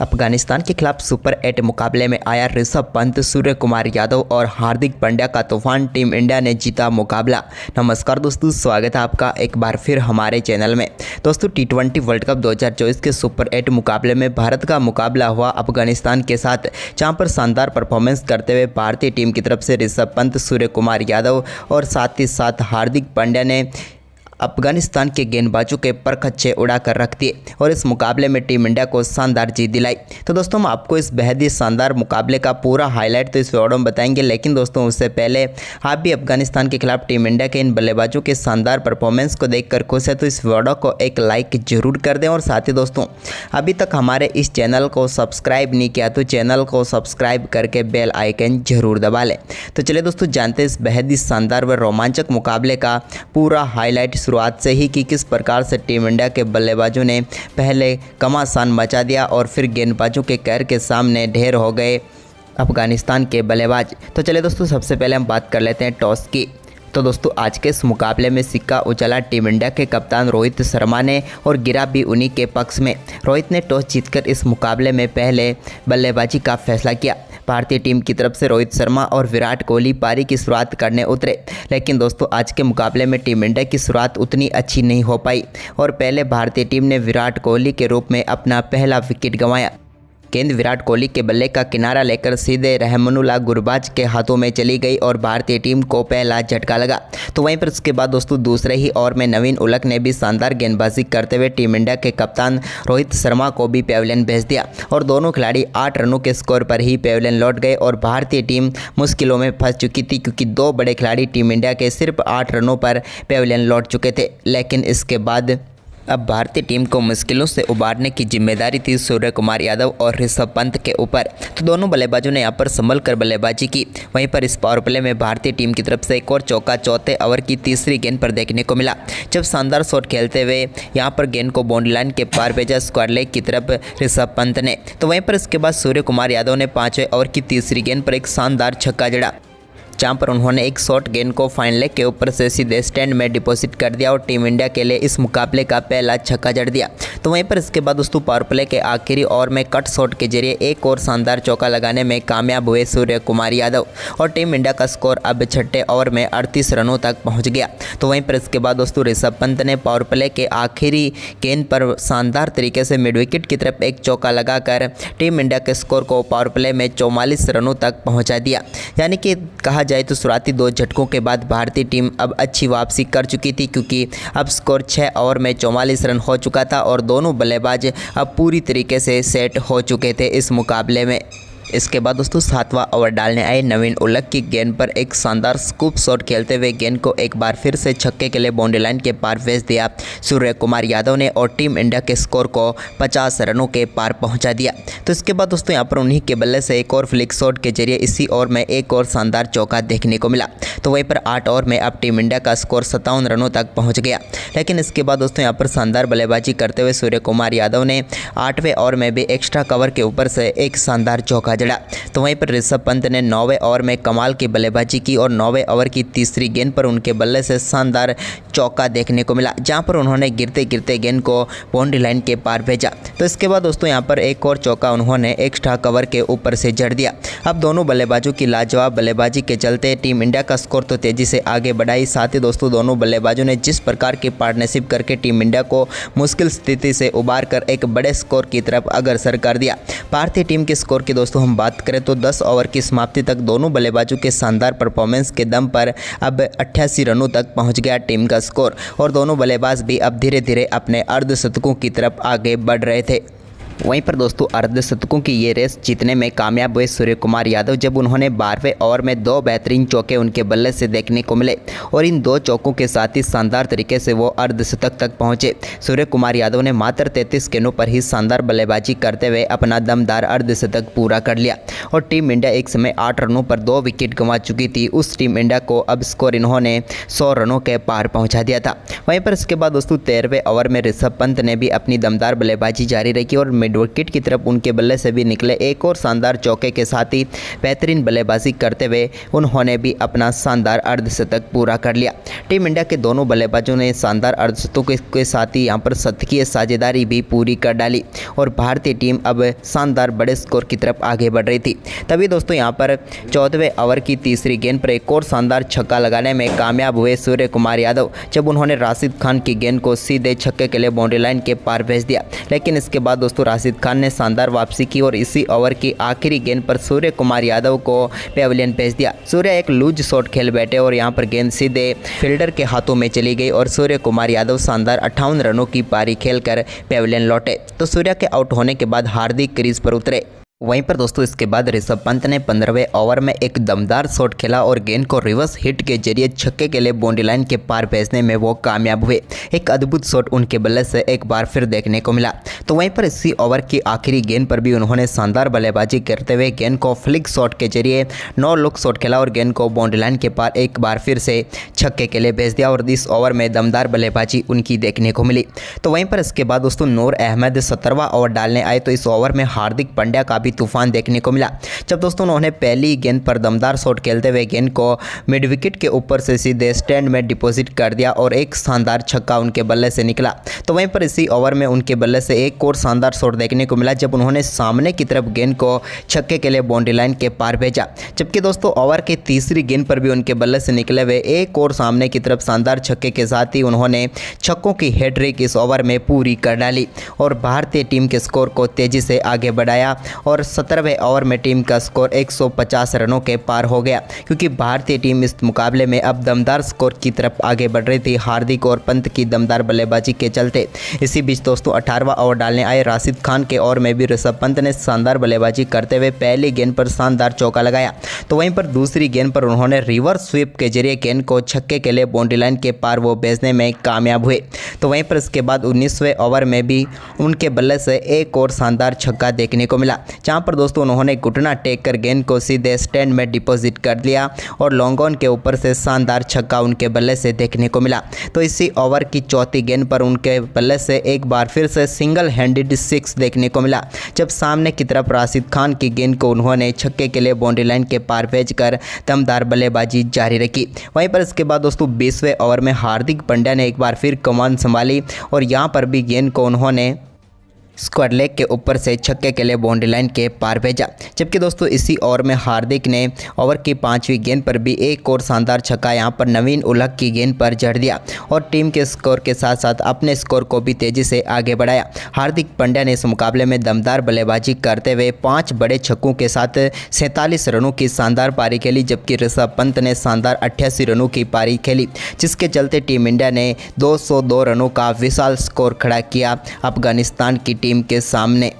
अफगानिस्तान के खिलाफ सुपर 8 मुकाबले में आया ऋषभ पंत, सूर्य कुमार यादव और हार्दिक पांड्या का तूफान। टीम इंडिया ने जीता मुकाबला। नमस्कार दोस्तों, स्वागत है आपका एक बार फिर हमारे चैनल में। दोस्तों, T20 वर्ल्ड कप 2024 के सुपर 8 मुकाबले में भारत का मुकाबला हुआ अफगानिस्तान के साथ, जहां पर शानदार परफॉर्मेंस करते हुए भारतीय टीम की तरफ से ऋषभ पंत, सूर्य कुमार यादव और साथ ही साथ हार्दिक पांड्या ने अफगानिस्तान के गेंदबाजों के पर खच्चे उड़ा कर रख दिए और इस मुकाबले में टीम इंडिया को शानदार जीत दिलाई। तो दोस्तों, हम आपको इस बेहद ही शानदार मुकाबले का पूरा हाईलाइट तो इस वीडियो में बताएंगे, लेकिन दोस्तों उससे पहले आप भी अफगानिस्तान के खिलाफ टीम इंडिया के इन बल्लेबाजों के शानदार परफॉर्मेंस को देखकर खुश है तो इस वीडियो को एक लाइक जरूर कर दें। और साथ ही दोस्तों, अभी तक हमारे इस चैनल को सब्सक्राइब नहीं किया तो चैनल को सब्सक्राइब करके बेल आइकन जरूर दबा लें। तो चलिए दोस्तों, जानते हैं इस बेहद ही शानदार व रोमांचक मुकाबले का पूरा हाईलाइट शुरुआत से ही कि किस प्रकार से टीम इंडिया के बल्लेबाजों ने पहले घमासान मचा दिया और फिर गेंदबाजों के कहर के सामने ढेर हो गए अफगानिस्तान के बल्लेबाज। तो चलिए दोस्तों, सबसे पहले हम बात कर लेते हैं टॉस की। तो दोस्तों, आज के इस मुकाबले में सिक्का उछला टीम इंडिया के कप्तान रोहित शर्मा ने और गिरा भी उन्हीं के पक्ष में। रोहित ने टॉस जीतकर इस मुकाबले में पहले बल्लेबाजी का फैसला किया। भारतीय टीम की तरफ से रोहित शर्मा और विराट कोहली पारी की शुरुआत करने उतरे, लेकिन दोस्तों आज के मुकाबले में टीम इंडिया की शुरुआत उतनी अच्छी नहीं हो पाई और पहले भारतीय टीम ने विराट कोहली के रूप में अपना पहला विकेट गंवाया। गेंद विराट कोहली के बल्ले का किनारा लेकर सीधे रहमानुल्लाह गुरबाज के हाथों में चली गई और भारतीय टीम को पहला झटका लगा। तो वहीं पर उसके बाद दोस्तों दूसरे ही ओवर में नवीन उलक ने भी शानदार गेंदबाजी करते हुए टीम इंडिया के कप्तान रोहित शर्मा को भी पेविलियन भेज दिया और दोनों खिलाड़ी 8 रनों के स्कोर पर ही पेविलियन लौट गए और भारतीय टीम मुश्किलों में फंस चुकी थी, क्योंकि 2 बड़े खिलाड़ी टीम इंडिया के सिर्फ 8 रनों पर पेविलियन लौट चुके थे। लेकिन इसके बाद अब भारतीय टीम को मुश्किलों से उबारने की जिम्मेदारी थी सूर्य कुमार यादव और ऋषभ पंत के ऊपर। तो दोनों बल्लेबाजों ने यहां पर संभल कर बल्लेबाजी की। वहीं पर इस पावर प्ले में भारतीय टीम की तरफ से एक और चौका चौथे ओवर की तीसरी गेंद पर देखने को मिला, जब शानदार शॉट खेलते हुए यहां पर गेंद को बाउंड्री लाइन के पार भेजा स्क्वायर लेग की तरफ ऋषभ पंत ने। तो वहीं पर इसके बाद सूर्य कुमार यादव ने 5वें ओवर की तीसरी गेंद पर एक शानदार छक्का जड़ा, जहां पर उन्होंने एक शॉर्ट गेंद को फाइन लेग के ऊपर से सीधे स्टैंड में डिपॉजिट कर दिया और टीम इंडिया के लिए इस मुकाबले का पहला छक्का जड़ दिया। तो वहीं पर इसके बाद दोस्तों पावर प्ले के आखिरी ओवर में कट शॉट के जरिए एक और शानदार चौका लगाने में कामयाब हुए सूर्य कुमार यादव और टीम इंडिया का स्कोर अब 6ठे ओवर में 38 रनों तक पहुंच गया। तो वहीं पर इसके बाद दोस्तों ऋषभ पंत ने पावर प्ले के आखिरी गेंद पर शानदार तरीके से मिड विकेट की तरफ एक चौका लगाकर टीम इंडिया के स्कोर को पावर प्ले में 44 रनों तक पहुँचा दिया। यानी कि कहा जाए तो शुरुआती 2 झटकों के बाद भारतीय टीम अब अच्छी वापसी कर चुकी थी, क्योंकि अब स्कोर 6 ओवर में 44 रन हो चुका था और दोनों बल्लेबाज अब पूरी तरीके से सेट हो चुके थे इस मुकाबले में। इसके बाद दोस्तों 7वां ओवर डालने आए नवीन उलक की गेंद पर एक शानदार स्कूप शॉट खेलते हुए गेंद को एक बार फिर से छक्के के लिए बाउंड्री लाइन के पार भेज दिया सूर्य कुमार यादव ने और टीम इंडिया के स्कोर को 50 रनों के पार पहुंचा दिया। तो इसके बाद दोस्तों यहाँ पर उन्हीं के बल्ले से एक और फ्लिक शॉट के जरिए इसी ओवर में एक और शानदार चौका देखने को मिला। तो वहीं पर 8 ओवर में अब टीम इंडिया का स्कोर 57 रनों तक पहुँच गया। लेकिन इसके बाद दोस्तों यहाँ पर शानदार बल्लेबाजी करते हुए सूर्य कुमार यादव ने 8वें ओवर में भी एक्स्ट्रा कवर के ऊपर से एक शानदार चौका जड़ा। तो वहीं पर ऋषभ पंत ने 9वें ओवर में कमाल की बल्लेबाजी की और 9वें ओवर की तीसरी गेंद पर उनके बल्ले से शानदार चौका देखने को मिला, जहां पर उन्होंने गिरते गिरते गेंद को बाउंड्री लाइन के पार भेजा। तो इसके बाद दोस्तों यहां पर एक और चौका उन्होंने एक्स्ट्रा कवर के ऊपर से जड़ दिया। अब दोनों बल्लेबाजों की लाजवाब बल्लेबाजी के चलते टीम इंडिया का स्कोर तो तेजी से आगे बढ़ाई। साथ ही दोस्तों दोनों बल्लेबाजों ने जिस प्रकार की पार्टनरशिप करके टीम इंडिया को मुश्किल स्थिति से उबार कर एक बड़े स्कोर की तरफ अग्रसर कर दिया। भारतीय टीम के स्कोर की दोस्तों हम बात करें तो 10 ओवर की समाप्ति तक दोनों बल्लेबाजों के शानदार परफॉर्मेंस के दम पर अब 88 रनों तक पहुंच गया टीम का स्कोर और दोनों बल्लेबाज भी अब धीरे धीरे अपने अर्धशतकों की तरफ आगे बढ़ रहे थे। वहीं पर दोस्तों अर्धशतकों की ये रेस जीतने में कामयाब हुए सूर्य कुमार यादव, जब उन्होंने 12वें ओवर में 2 बेहतरीन चौके उनके बल्ले से देखने को मिले और इन 2 चौकों के साथ ही शानदार तरीके से वो अर्धशतक तक पहुंचे। सूर्य कुमार यादव ने मात्र 33 गेंदों पर ही शानदार बल्लेबाजी करते हुए अपना दमदार अर्धशतक पूरा कर लिया और टीम इंडिया एक समय 8 रनों पर 2 विकेट गंवा चुकी थी। उस टीम इंडिया को अब स्कोर इन्होंने 100 रनों के पार पहुँचा दिया था। वहीं पर इसके बाद दोस्तों 13वें ओवर में ऋषभ पंत ने भी अपनी दमदार बल्लेबाजी जारी रखी और मिड विकेट की तरफ उनके बल्ले से भी निकले एक और शानदार चौके के साथ ही बेहतरीन बल्लेबाजी करते हुए उन्होंने भी अपना शानदार अर्धशतक पूरा कर लिया। टीम इंडिया के दोनों बल्लेबाजों ने शानदार अर्धशतकों के साथ ही यहाँ पर शतकीय साझेदारी भी पूरी कर डाली और भारतीय टीम अब शानदार बड़े स्कोर की तरफ आगे बढ़ रही थी। तभी दोस्तों यहाँ पर 14वें ओवर की तीसरी गेंद पर एक और शानदार छक्का लगाने में कामयाब हुए सूर्य कुमार यादव, जब उन्होंने राशिद खान की गेंद को सीधे छक्के के लिए बाउंड्री लाइन के पार भेज दिया। लेकिन इसके बाद दोस्तों राशिद खान ने शानदार वापसी की और इसी ओवर की आखिरी गेंद पर सूर्य कुमार यादव को पेविलियन भेज दिया। सूर्य एक लूज शॉट खेल बैठे और यहाँ पर गेंद सीधे फील्डर के हाथों में चली गई और सूर्य कुमार यादव शानदार 58 रनों की पारी खेलकर पेविलियन लौटे। तो सूर्य के आउट होने के बाद हार्दिक क्रीज पर उतरे। वहीं पर दोस्तों इसके बाद ऋषभ पंत ने 15वें ओवर में एक दमदार शॉट खेला और गेंद को रिवर्स हिट के जरिए छक्के के लिए बाउंड्री लाइन के पार भेजने में वो कामयाब हुए। एक अद्भुत शॉट उनके बल्ले से एक बार फिर देखने को मिला। तो वहीं पर इसी ओवर की आखिरी गेंद पर भी उन्होंने शानदार बल्लेबाजी करते हुए गेंद को फ्लिक शॉट के जरिए नो लुक शॉट खेला और गेंद को बाउंड्री लाइन के पार एक बार फिर से छक्के के लिए भेज दिया और इस ओवर में दमदार बल्लेबाजी उनकी देखने को मिली। तो वहीं पर इसके बाद दोस्तों नूर अहमद 17वां ओवर डालने आए तो इस ओवर में हार्दिक पांड्या का तूफान देखने को मिला, जब दोस्तों उन्होंने पहली गेंद पर दमदार शॉट खेलते हुए गेंद को मिड विकेट के ऊपर से सीधे स्टैंड में डिपॉजिट कर दिया और एक शानदार छक्का उनके बल्ले से निकला। तो वहीं पर इसी ओवर में उनके बल्ले से एक और शानदार शॉट देखने को मिला, जब उन्होंने सामने की तरफ गेंद को छक्के के लिए बाउंड्री लाइन के पार भेजा। जबकि दोस्तों ओवर की तीसरी गेंद पर भी उनके बल्ले से निकले हुए एक और सामने की तरफ शानदार छक्के के साथ ही उन्होंने छक्कों की हैट्रिक इस ओवर में पूरी कर डाली और भारतीय टीम के स्कोर को तेजी से आगे बढ़ाया और 17वें ओवर में टीम का स्कोर 150 रनों के पार हो गया, क्योंकि भारतीय टीम इस मुकाबले में अब दमदार स्कोर की तरफ आगे बढ़ रही थी हार्दिक और पंत की दमदार बल्लेबाजी के चलते। इसी बीच दोस्तों 18वां ओवर डालने आए राशिद खान के ओवर में भी ऋषभ पंत ने शानदार बल्लेबाजी करते हुए पहली गेंद पर शानदार चौका लगाया। तो वहीं पर दूसरी गेंद पर उन्होंने रिवर्स स्वीप के जरिए गेंद को छक्के के लिए बाउंड्री लाइन के पार वो भेजने में कामयाब हुए। तो वहीं पर इसके बाद 19वें ओवर में भी उनके बल्ले से एक और शानदार छक्का देखने को मिला, जहां पर दोस्तों उन्होंने घुटना टेक कर गेंद को सीधे स्टैंड में डिपॉजिट कर दिया और लॉन्ग ऑन के ऊपर से शानदार छक्का उनके बल्ले से देखने को मिला। तो इसी ओवर की चौथी गेंद पर उनके बल्ले से एक बार फिर से सिंगल हैंडेड 6 देखने को मिला, जब सामने की तरफ राशिद खान की गेंद को उन्होंने छक्के के लिए बाउंड्री लाइन के पार भेजकर दमदार बल्लेबाजी जारी रखी। वहीं पर इसके बाद दोस्तों 20वें ओवर में हार्दिक पांड्या ने एक बार फिर कमान संभाली और यहां पर भी गेंद को उन्होंने स्क्वायर लेग के ऊपर से छक्के के लिए बाउंड्री लाइन के पार भेजा। जबकि दोस्तों इसी ओवर में हार्दिक ने ओवर की 5वीं गेंद पर भी एक और शानदार छक्का यहां पर नवीन उलग की गेंद पर जड़ दिया और टीम के स्कोर के साथ साथ अपने स्कोर को भी तेजी से आगे बढ़ाया। हार्दिक पांड्या ने इस मुकाबले में दमदार बल्लेबाजी करते हुए 5 बड़े छक्कों के साथ 47 रनों की शानदार पारी खेली, जबकि ऋषभ पंत ने शानदार 88 रनों की पारी खेली, जिसके चलते टीम इंडिया ने 202 रनों का विशाल स्कोर खड़ा किया अफगानिस्तान की टीम के सामने।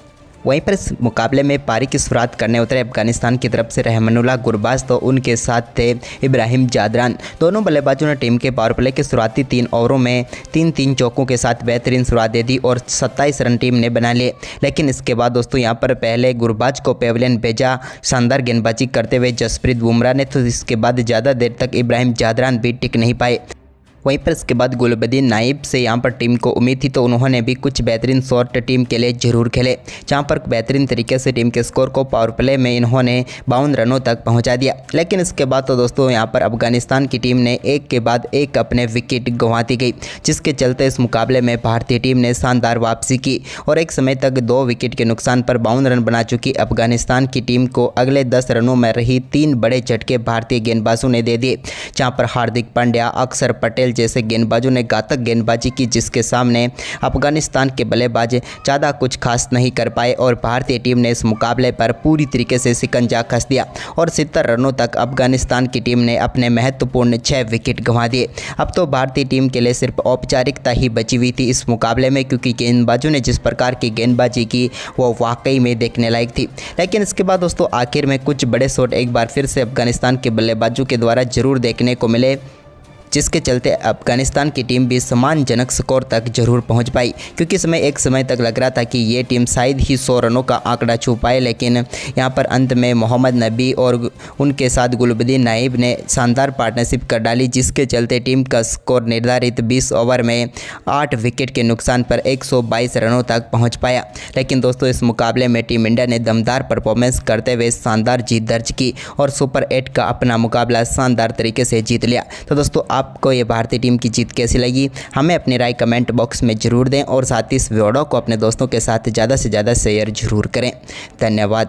वहीं पर इस मुकाबले में पारी की शुरुआत करने उतरे अफगानिस्तान की तरफ से रहमानुल्लाह गुरबाज, तो उनके साथ थे इब्राहिम जादरान। दोनों बल्लेबाजों ने टीम के पावर प्ले के शुरुआती 3 ओवरों में 3-3 चौकों के साथ बेहतरीन शुरुआत दे दी और 27 रन टीम ने बना लिए। लेकिन इसके बाद दोस्तों यहां पर पहले गुरबाज को पेविलियन भेजा शानदार गेंदबाजी करते हुए जसप्रीत बुमराह ने, तो इसके बाद ज़्यादा देर तक इब्राहिम जादरान भी टिक नहीं पाए। वहीं पर इसके बाद गुलबदीन नाइब से यहां पर टीम को उम्मीद थी, तो उन्होंने भी कुछ बेहतरीन शॉट टीम के लिए जरूर खेले, जहां पर बेहतरीन तरीके से टीम के स्कोर को पावर प्ले में इन्होंने 52 रनों तक पहुंचा दिया। लेकिन इसके बाद तो दोस्तों यहां पर अफगानिस्तान की टीम ने एक के बाद एक अपने विकेट गंवाती गई, जिसके चलते इस मुकाबले में भारतीय टीम ने शानदार वापसी की और एक समय तक 2 विकेट के नुकसान पर 52 रन बना चुकी अफगानिस्तान की टीम को अगले 10 रनों में रही 3 बड़े झटके भारतीय गेंदबाजों ने दे दिए, जहाँ पर हार्दिक पांड्या, अक्षर पटेल जैसे गेंदबाजों ने घातक गेंदबाजी की, जिसके सामने अफगानिस्तान के बल्लेबाज ज़्यादा कुछ खास नहीं कर पाए और भारतीय टीम ने इस मुकाबले पर पूरी तरीके से शिकंजा कस दिया और 70 रनों तक अफगानिस्तान की टीम ने अपने महत्वपूर्ण 6 विकेट गंवा दिए। अब तो भारतीय टीम के लिए सिर्फ औपचारिकता ही बची हुई थी इस मुकाबले में, क्योंकि गेंदबाजों ने जिस प्रकार की गेंदबाजी की वो वाकई में देखने लायक थी। लेकिन इसके बाद दोस्तों आखिर में कुछ बड़े शॉट एक बार फिर से अफगानिस्तान के बल्लेबाजों के द्वारा जरूर देखने को मिले, जिसके चलते अफगानिस्तान की टीम भी सम्मानजनक स्कोर तक जरूर पहुंच पाई, क्योंकि एक समय तक लग रहा था कि ये टीम शायद ही 100 रनों का आंकड़ा छू पाए, लेकिन यहाँ पर अंत में मोहम्मद नबी और उनके साथ गुलबदीन नाइब ने शानदार पार्टनरशिप कर डाली, जिसके चलते टीम का स्कोर निर्धारित 20 ओवर में 8 विकेट के नुकसान पर 122 रनों तक पहुँच पाया। लेकिन दोस्तों इस मुकाबले में टीम इंडिया ने दमदार परफॉर्मेंस करते हुए शानदार जीत दर्ज की और सुपर 8 का अपना मुकाबला शानदार तरीके से जीत लिया। तो दोस्तों आपको ये भारतीय टीम की जीत कैसी लगी, हमें अपनी राय कमेंट बॉक्स में ज़रूर दें और साथ ही इस वीडियो को अपने दोस्तों के साथ ज़्यादा से ज़्यादा शेयर जरूर करें। धन्यवाद।